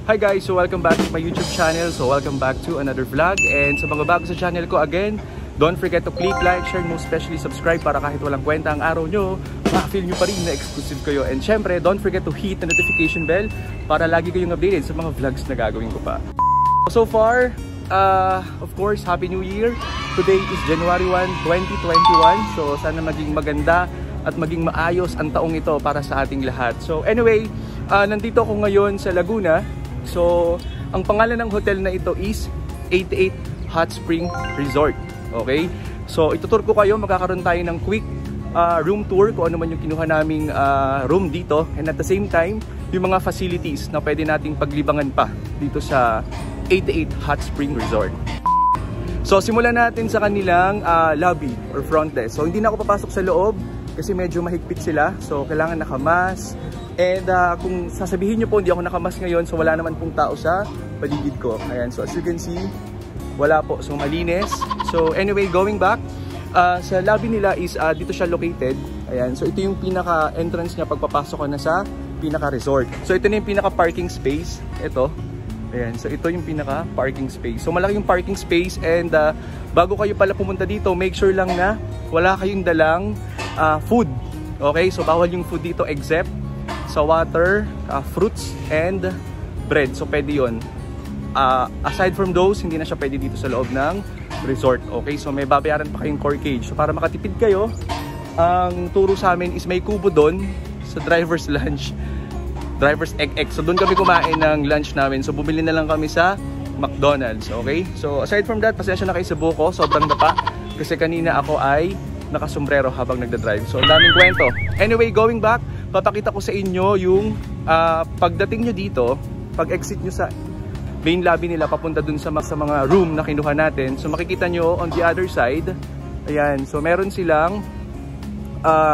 Hi guys, so welcome back to my YouTube channel. So welcome back to another vlog. And sa mga bago sa channel ko, again, don't forget to click like, share, most especially subscribe para kahit walang kwenta ang araw nyo, ma-feel nyo pa rin na exclusive kayo. And syempre, don't forget to hit the notification bell para lagi kayong updated sa mga vlogs na gagawin ko pa. So far, of course, Happy New Year! Today is January 1, 2021. So sana maging maganda at maging maayos ang taong ito para sa ating lahat. So anyway, nandito ako ngayon sa Laguna. So ang pangalan ng hotel na ito is 88 Hot Spring Resort. Okay? So itutur ko kayo, magkakaroon tayo ng quick room tour kung ano man yung kinuha naming room dito. And at the same time, yung mga facilities na pwede nating paglibangan pa dito sa 88 Hot Spring Resort. So simulan natin sa kanilang lobby or front desk. So hindi na ako papasok sa loob kasi medyo mahigpit sila. So kailangan nakamas. And kung sasabihin nyo po hindi ako nakamas ngayon, so wala naman pong tao sa paligid ko. Ayan, so as you can see, wala po. So malinis. So anyway, going back, sa lobby nila is dito siya located. Ayan, so ito yung pinaka entrance niya pagpapasok ka na sa pinaka resort. So ito na yung pinaka parking space. Ito. Ayan, so ito yung pinaka parking space. So malaki yung parking space and bago kayo pala pumunta dito, make sure lang na wala kayong dalang food. Okay, so bawal yung food dito except sa water, fruits and bread. So pwede yun. Aside from those, hindi na siya pwede dito sa loob ng resort. Okay, so may babayaran pa kayong corkage. So para makatipid kayo, ang turo sa amin is may kubo doon sa driver's lunch. Driver's egg. So doon kami kumain ng lunch namin. So bumili na lang kami sa McDonald's. Okay? So aside from that, pasensya na kayo sa buko. Sobrang dapa. Kasi kanina ako ay nakasombrero habang nagdadrive. So ang daming kwento. Anyway, going back, papakita ko sa inyo yung pagdating nyo dito, pag exit nyo sa main lobby nila papunta dun sa mga room na kinuha natin. So makikita nyo on the other side, ayan, so meron silang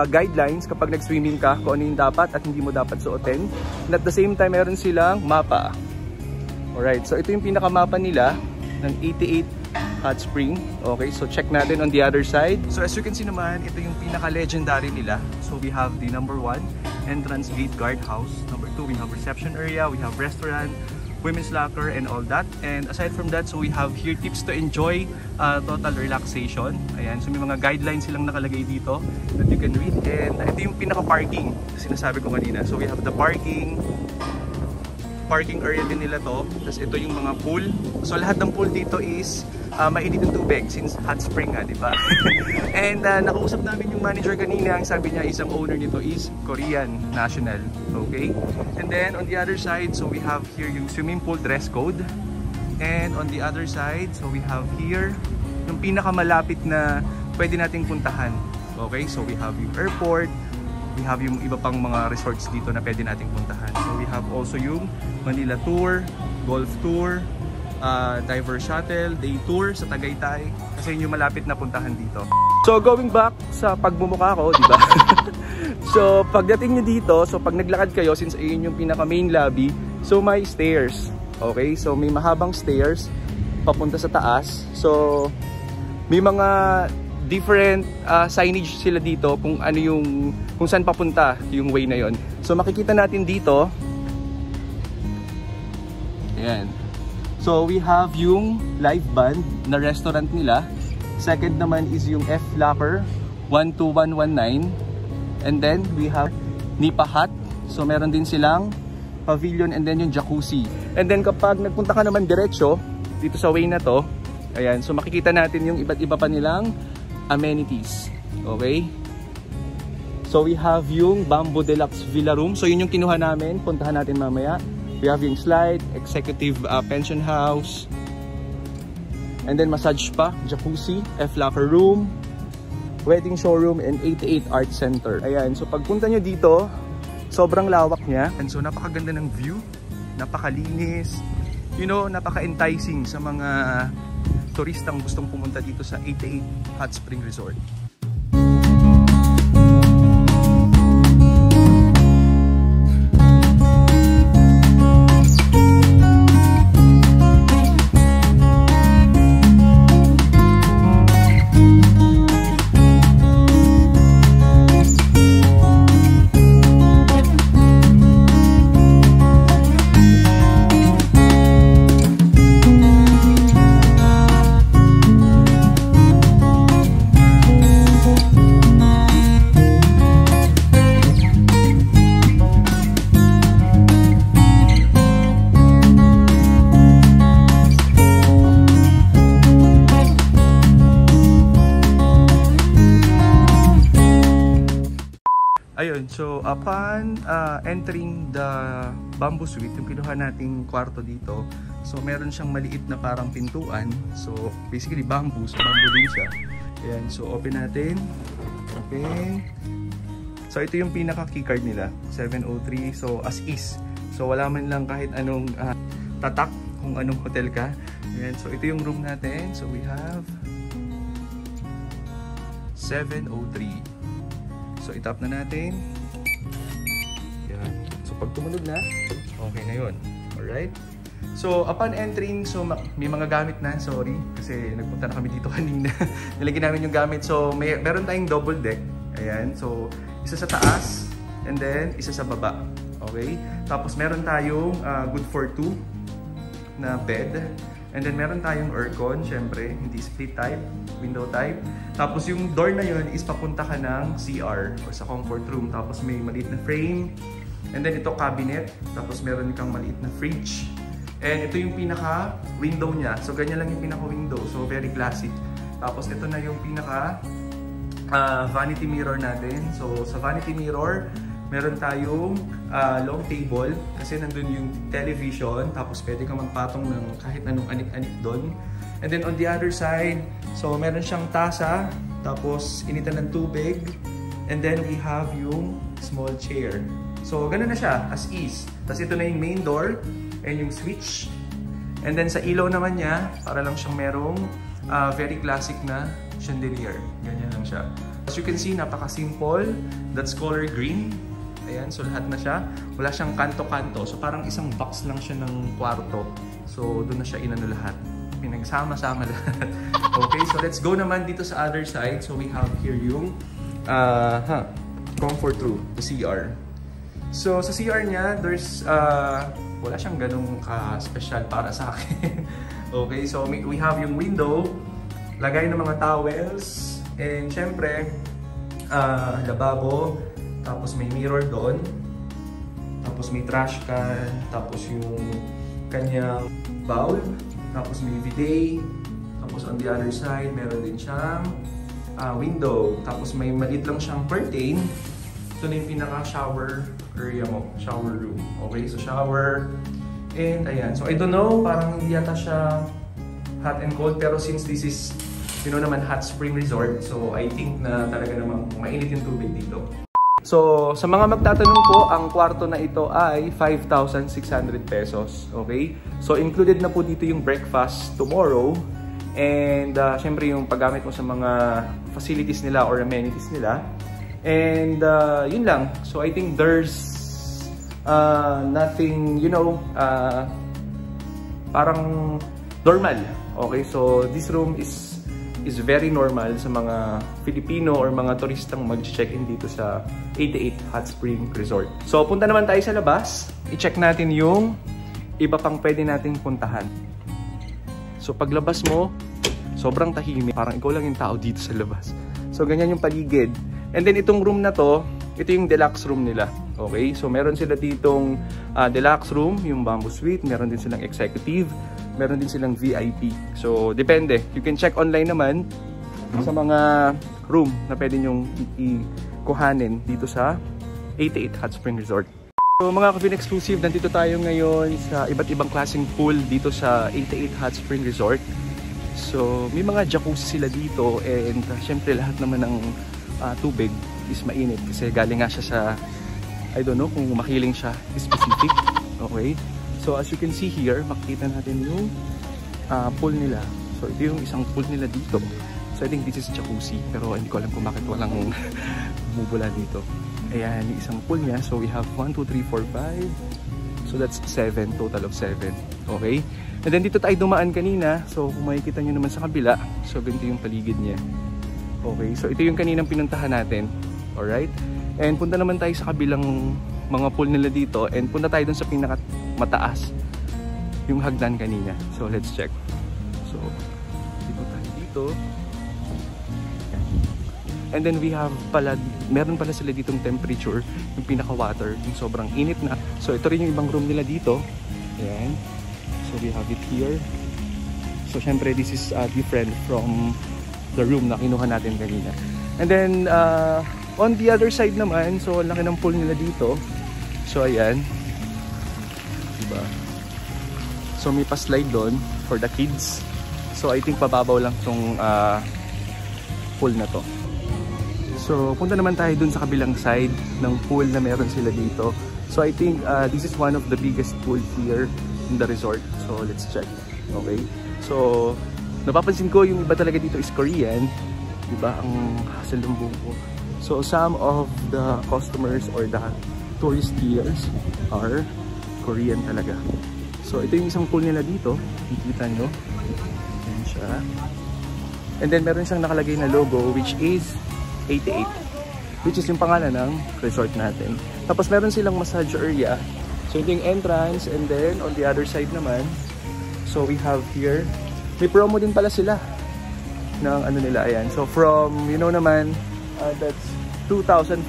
guidelines kapag nag-swimming ka kung ano yung dapat at hindi mo dapat suotin. And at the same time, meron silang mapa. Alright, so ito yung pinakamapa nila ng 88 Hot Spring. Okay, so check natin on the other side. So as you can see naman, ito yung pinaka-legendary nila. So we have the number 1, entrance gate guardhouse. Number 2, we have reception area, we have restaurant, women's locker, and all that. And aside from that, so we have here tips to enjoy total relaxation. Ayan, so may mga guidelines silang nakalagay dito that you can read. And ito yung pinaka-parking, sinasabi ko kanina. So we have the parking area din nila to. Tapos ito yung mga pool. So lahat ng pool dito is mainit yung tubig since hot spring nga, di ba? And nakausap namin yung manager kanina. Ang sabi niya, isang owner nito is Korean national. Okay? And then on the other side, so we have here yung swimming pool dress code. And on the other side, so we have here yung pinakamalapit na pwede nating puntahan. Okay? So we have yung airport. We have yung iba pang mga resorts dito na pwede nating puntahan. So we have also yung Manila Tour, Golf Tour, Diver Shuttle, Day Tour sa Tagaytay. Kasi yun yung malapit na puntahan dito. So going back sa pagmumukha ko, di ba? So pagdating nyo dito, so pag naglakad kayo, since ayun yung pinaka main lobby, so may stairs. Okay, so may mahabang stairs papunta sa taas. So may mga different signage sila dito kung ano yung kung saan papunta yung way na yon. So makikita natin dito. Ayan. So we have yung live band na restaurant nila. Second naman is yung F Locker 12119. And then we have Nipa Hut. So meron din silang pavilion and then yung jacuzzi. And then kapag nagpunta ka naman diretso dito sa way na to, ayan, so makikita natin yung iba't iba pa nilang amenities. Okay? So we have yung Bamboo Deluxe Villa Room. So yun yung kinuha namin. Puntahan natin mamaya. We have yung slide, executive pension house. And then massage spa, jacuzzi, F Locker room, wedding showroom, and 88 Art Center. Ayan. So pagpunta nyo dito, sobrang lawak niya. And so napakaganda ng view. Napakalinis. You know, napaka-enticing sa mga turistang gustong pumunta dito sa 88 Hot Spring Resort. Ayun, so upon entering the bamboo suite, yung kinuha nating kwarto dito, so meron siyang maliit na parang pintuan. So basically bamboo, so bamboo din siya. Ayan, so open natin. Okay. So ito yung pinaka keycard nila, 703. So as is. So wala man lang kahit anong tatak kung anong hotel ka. Ayan, so ito yung room natin. So we have 703. So itap na natin. Yan. So pag tumunog na, okay na yun. Alright? So upon entering, so may mga gamit na, sorry. Kasi nagpunta na kami dito kanina. Nilagyan namin yung gamit. So meron tayong double deck. Ayan. So isa sa taas, and then isa sa baba. Okay? Tapos meron tayong good for 2 na bed. And then meron tayong aircon, syempre, hindi split type, window type. Tapos yung door na yun is papunta ka ng CR or sa comfort room. Tapos may maliit na frame. And then ito cabinet. Tapos meron kang maliit na fridge. And ito yung pinaka window niya. So ganyan lang yung pinaka window. So very classic. Tapos ito na yung pinaka vanity mirror natin. So sa vanity mirror, meron tayong long table kasi nandun yung television, tapos pwede ka magpatong ng kahit anong anik-anik doon. And then on the other side, so meron siyang tasa, tapos initan ng tubig, and then we have yung small chair. So ganun na siya, as is. Tapos ito na yung main door, and yung switch. And then sa ilaw naman niya, para lang siyang merong very classic na chandelier. Ganyan lang siya. As you can see, napaka-simple. That's color green. Ayan, so lahat na siya. Wala siyang kanto-kanto. So parang isang box lang siya ng kwarto. So doon na siya inano lahat. Pinagsama-sama lahat. Okay, so let's go naman dito sa other side. So we have here yung comfort room, the CR. So sa CR niya, there's wala siyang ganung ka-special para sa akin. Okay, so we have yung window, lagay ng mga towels, and syempre lababo. Tapos may mirror doon. Tapos may trash can. Tapos yung kanyang bowl. Tapos may bidet. Tapos on the other side, meron din siyang window. Tapos may maliit lang siyang curtain. Ito na yung pinaka-shower area mo. Shower room. Okay, so shower. And ayan. So I don't know, parang hindi yata siya hot and cold. Pero since this is, you know naman, hot spring resort. So I think na talaga namang mainit yung tubig dito. So, sa mga magtatanong po, ang kwarto na ito ay 5,600 pesos. Okay? So, included na po dito yung breakfast tomorrow. And, syempre yung paggamit mo sa mga facilities nila or amenities nila. And, yun lang. So, I think there's nothing, you know, parang normal. Okay? So, this room is very normal sa mga Filipino or mga turistang mag-check-in dito sa 88 Hot Spring Resort. So, punta naman tayo sa labas. I-check natin yung iba pang pwede nating puntahan. So, paglabas mo, sobrang tahimik. Parang ikaw lang yung tao dito sa labas. So, ganyan yung paligid. And then, itong room na to, ito yung deluxe room nila. Okay? So, meron sila ditong deluxe room, yung bamboo suite. Meron din silang executive. Meron din silang VIP. So, depende. You can check online naman sa mga room na pwede nyong ikuhanin dito sa 88 Hot Spring Resort. So, mga Kavin Exclusive, nandito tayo ngayon sa iba't ibang klaseng pool dito sa 88 Hot Spring Resort. So, may mga jacuzzi sila dito and syempre lahat naman ng tubig is mainit kasi galing nga siya sa, I don't know kung makiling siya specific. Okay? So as you can see here, makikita natin yung pool nila. So ito yung isang pool nila dito. So I think this is jacuzzi. Pero hindi ko alam kung bakit walang bumubula dito. Ayan, yung isang pool niya. So we have 1, 2, 3, 4, 5. So that's 7, total of 7. Okay? And then dito tayo dumaan kanina. So kung makikita nyo naman sa kabila, so ganito yung paligid niya. Okay? So ito yung kaninang pinuntahan natin. Alright? And punta naman tayo sa kabilang mga pool nila dito. And punta tayo dun sa pinaka mataas yung hagdan kanina. So let's check. So dito tayo dito. And then we have pala, meron pala sila ditong temperature, yung pinaka water, yung sobrang init na. So ito rin yung ibang room nila dito. Ayan. So we have it here. So syempre this is different from the room na kinuha natin kanina. And then On the other side naman, so ang laki ng pool nila dito. So ayan. Diba? So may pa-slide doon for the kids. So I think pababaw lang tong pool na to. So punta naman tayo dun sa kabilang side ng pool na meron sila dito. So I think this is one of the biggest pool here in the resort. So let's check. Okay. So napapansin ko yung iba talaga dito is Korean. Diba? Ang hasalubong ko. So some of the customers or the tourist here are Korean talaga. So ito yung isang pool nila dito. Nakikita nyo. Ayan siya. And then meron siyang nakalagay na logo which is 88. Which is yung pangalan ng resort natin. Tapos meron silang massage area. So ito yung entrance and then on the other side naman. So we have here. May promo din pala sila ng ano nila. Ayan. So from, you know naman, that's 2,400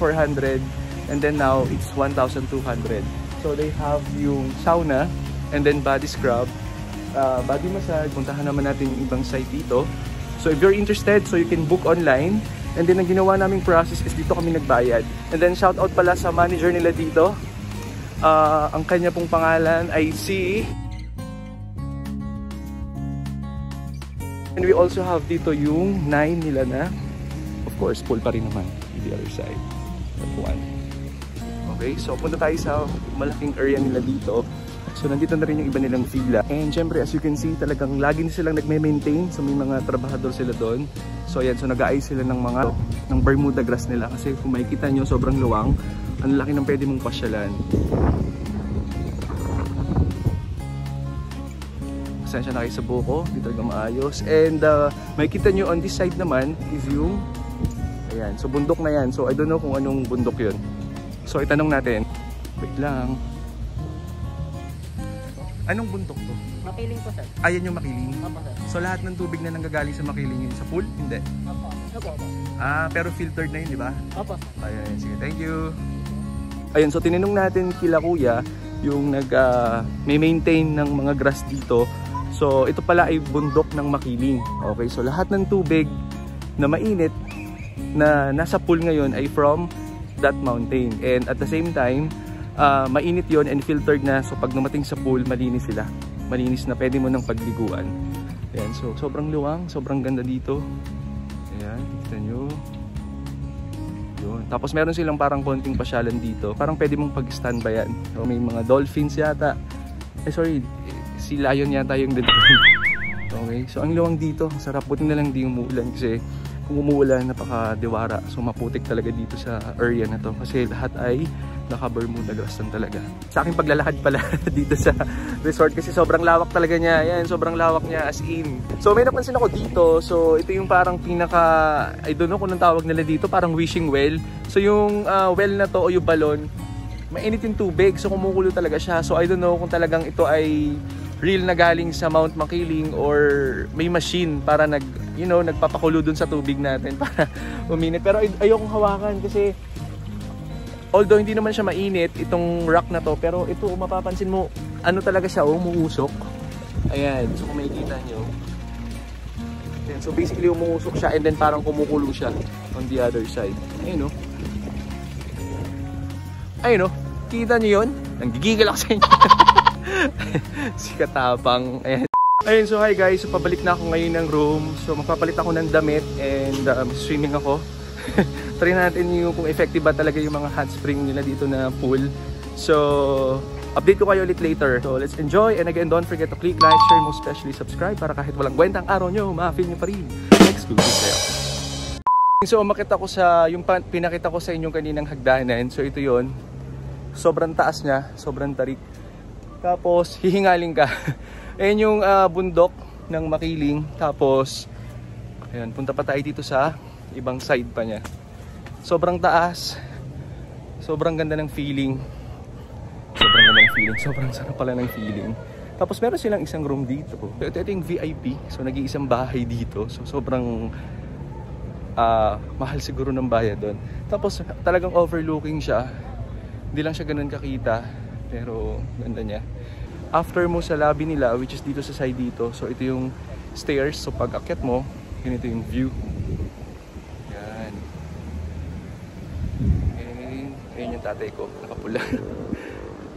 and then now it's 1,200. So they have yung sauna and then body scrub, body massage. Puntahan naman natin yung ibang site dito. So if you're interested, so you can book online. And then ang ginawa naming process is dito kami nagbayad. And then shout out pala sa manager nila dito. Ang kanya pong pangalan ay si... And we also have dito yung 9 nila na, of course, pool pa rin naman the other side. That one. Okay, so punta tayo sa malaking area nila dito. So nandito na rin yung iba nilang villa. And syempre, as you can see, talagang lagi silang nagme-maintain. So may mga trabahador sila doon. So ayan, so nag-aayos sila ng Bermuda grass nila. Kasi kung makikita nyo, sobrang luwang. Ang laki ng pwede mong pasyalan. Pasensya na kayo sa buko, di talaga maayos. And makikita nyo on this side naman is yung, ayan, so bundok na yan. So I don't know kung anong bundok yun. So itanong natin. Wait lang. Anong bundok to? Makiling po, sir. Ayan yung Makiling? Opo, sir. So lahat ng tubig na nanggagaling sa Makiling yun sa pool? Hindi? Opo. Opo. Pero filtered na yun, di ba? Opo. Ayan, sige. Thank you. Ayun, so tinanong natin kila kuya yung may maintain ng mga grass dito. So ito pala ay bundok ng Makiling. Okay, so lahat ng tubig na mainit na nasa pool ngayon ay from that mountain. And at the same time, mainit yon and filtered na. So pag dumating sa pool, malinis sila. Malinis na, pwede mo nang pagliguan. Ayan, so sobrang luwang, sobrang ganda dito. Ayan, kita nyo. Yun. Tapos meron silang parang konting pasyalan dito. Parang pwede mong pag-standbyan. So, may mga dolphins yata. Sorry, si lion yata yung dito. Okay, so ang luwang dito. Sarap, buti na lang di umuulan kasi kung umuulan, napaka-diwara. So maputik talaga dito sa area na to kasi lahat ay naka-Bermuda grass lang talaga. Sa aking paglalakad pala dito sa resort kasi sobrang lawak talaga niya. Ayan, sobrang lawak niya as in. So may napansin ako dito. So ito yung parang pinaka, I don't know kung anong tawag nila dito, parang wishing well. So yung well na to o yung balon, mainit yung tubig. So kumukulo talaga siya. So I don't know kung talagang ito ay real na galing sa Mount Makiling or may machine para nagpapakulo dun sa tubig natin para uminit. Pero ayokong hawakan kasi although hindi naman siya mainit itong rock na to, pero ito mapapansin mo ano talaga siya, umuusok. Ayan, so kung makikita nyo. Ayan, so basically umuusok siya and then parang kumukulo siya on the other side. Ayun o. Ayun o, kita nyo yun? Nanggigigil ako sa inyo. Si Katapang. Ayan. Ayun, so hi guys, so pabalik na ako ngayon ng room. So magpapalit ako ng damit and swimming ako. Try natin yung kung effective ba talaga yung mga hot spring nila dito na pool. So update ko kayo ulit later. So let's enjoy, and again don't forget to click like, share, most especially subscribe para kahit walang kwenta ang araw nyo, ma-feel nyo pa rin exclusive sa'yo. So umakit ako sa yung pinakita ko sa inyong kaninang hagdanan. So ito yon, sobrang taas niya, sobrang tarik. Tapos hihingaling ka. Ayan yung bundok ng Makiling. Tapos ayan, punta pa tayo dito sa ibang side pa niya. Sobrang taas. Sobrang ganda ng feeling. Sobrang ganda ng feeling. Sobrang sarap pala ng feeling. Tapos meron silang isang room dito. Ito yung VIP. So nag-iisang bahay dito. So sobrang mahal siguro ng bayad doon. Tapos talagang overlooking siya. Hindi lang siya ganun kakita. Pero ganda niya. After mo sa lobby nila, which is dito sa side dito. So ito yung stairs. So pag akyat mo, ganito yung view. Yan. yung tatay ko, nakapula.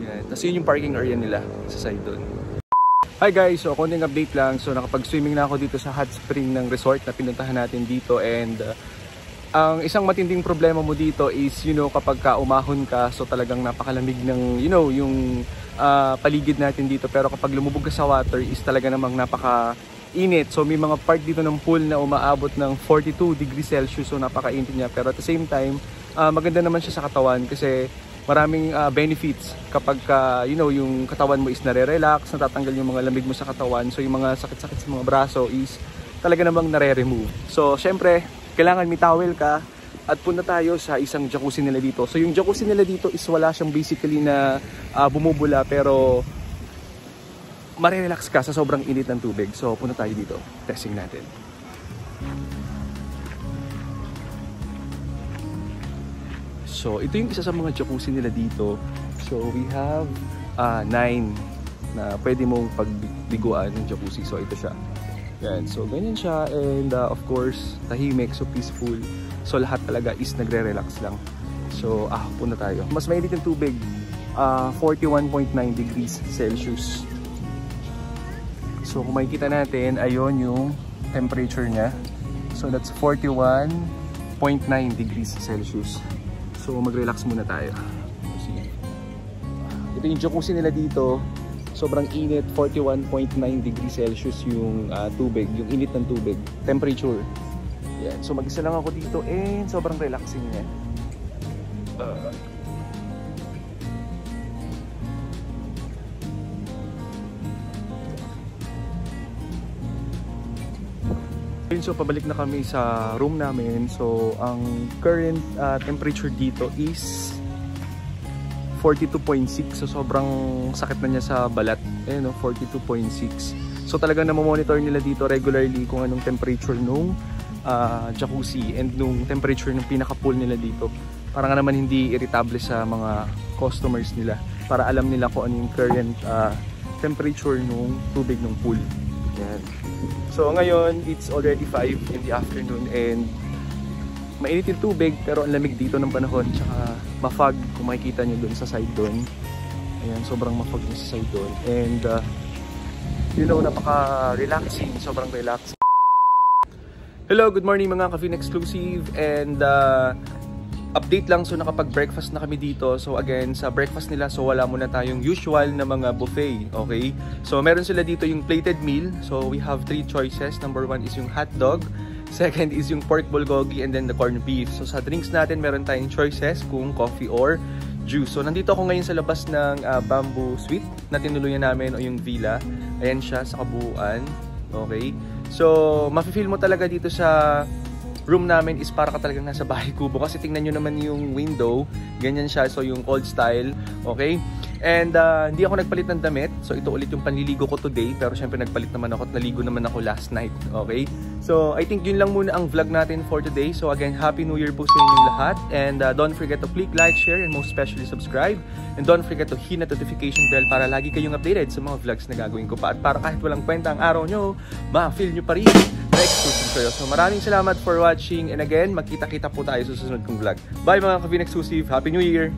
Yan. Tapos yun yung parking area nila sa side doon. Hi guys, so konting update lang. So nakapag-swimming na ako dito sa hot spring ng resort na pinuntahan natin dito, and ang isang matinding problema mo dito is, you know, kapag ka umahon ka, so talagang napakalamig ng, you know, yung paligid natin dito. Pero kapag lumubog ka sa water is talaga namang napaka-init. So may mga part dito ng pool na umaabot ng 42 degrees Celsius, so napaka-init niya. Pero at the same time, maganda naman siya sa katawan kasi maraming benefits kapag you know, yung katawan mo is nare-relax, natatanggal yung mga lamig mo sa katawan. So yung mga sakit-sakit sa mga braso is talaga namang nare-remove. So syempre, kailangan may towel ka at punta tayo sa isang jacuzzi nila dito. So yung jacuzzi nila dito is wala siyang basically na bumubula, pero mare-relax ka sa sobrang init ng tubig. So punta tayo dito, testing natin. So, ito yung isa sa mga jacuzzi nila dito. So, we have 9 na pwede mong pagbiguan ng jacuzzi. So, ito siya. Yan. So, ganyan siya. And, of course, tahimik. So, peaceful. So, lahat talaga is nagre-relax lang. So, punta tayo. Mas mainit yung tubig. 41.9 degrees Celsius. So, kung makikita natin, ayun yung temperature niya. So, that's 41.9 degrees Celsius. So mag-relax muna tayo. Ito yung jacuzzi nila dito. Sobrang init, 41.9 degrees Celsius yung tubig, yung init ng tubig, temperature. Yan. So mag-isa lang ako dito and sobrang relaxing niya. So pabalik na kami sa room namin. So ang current temperature dito is 42.6. So sobrang sakit na niya sa balat. Ayun, no? 42.6. So talagang namomonitor nila dito regularly kung anong temperature nung jacuzzi and nung temperature ng pinaka-pool nila dito. Para nga naman hindi irritable sa mga customers nila. Para alam nila kung ano yung current temperature nung tubig ng pool. Yan. So ngayon, it's already 5 in the afternoon and mainit yung tubig pero ang lamig dito ng panahon, tsaka ma-fog kung makikita nyo dun sa side dun. Ayan, sobrang ma-fog na sa side dun. And you know, napaka-relaxing, sobrang relaxing. Hello, good morning mga Ka-Fin Exclusive, and update lang. So nakapag-breakfast na kami dito. So again, sa breakfast nila, so wala muna tayong usual na mga buffet. Okay? So meron sila dito yung plated meal. So we have 3 choices. Number 1 is yung hot dog. Second is yung pork bulgogi, and then the corned beef. So sa drinks natin, meron tayong choices kung coffee or juice. So nandito ako ngayon sa labas ng Bamboo Suite na tinuluyan namin, o yung villa. Ayan siya sa kabuuan. Okay? So mafe-feel mo talaga dito sa room namin is para ka talagang nasa bahay kubo, kasi tingnan nyo naman yung window, ganyan siya. So yung old style, okay? And hindi ako nagpalit ng damit, so ito ulit yung panliligo ko today, pero syempre nagpalit naman ako at naligo naman ako last night, okay? So I think yun lang muna ang vlog natin for today. So again, Happy New Year po sa inyong lahat, and don't forget to click like, share, and most especially subscribe, and don't forget to hit the notification bell para lagi kayong updated sa mga vlogs na gagawin ko pa, at para kahit walang kwenta ang araw nyo, ma-feel nyo pa rin na exclusive kayo. So maraming salamat for watching, and again, magkita-kita po tayo sa susunod kong vlog. Bye mga Ka-Fin Exclusive, Happy New Year!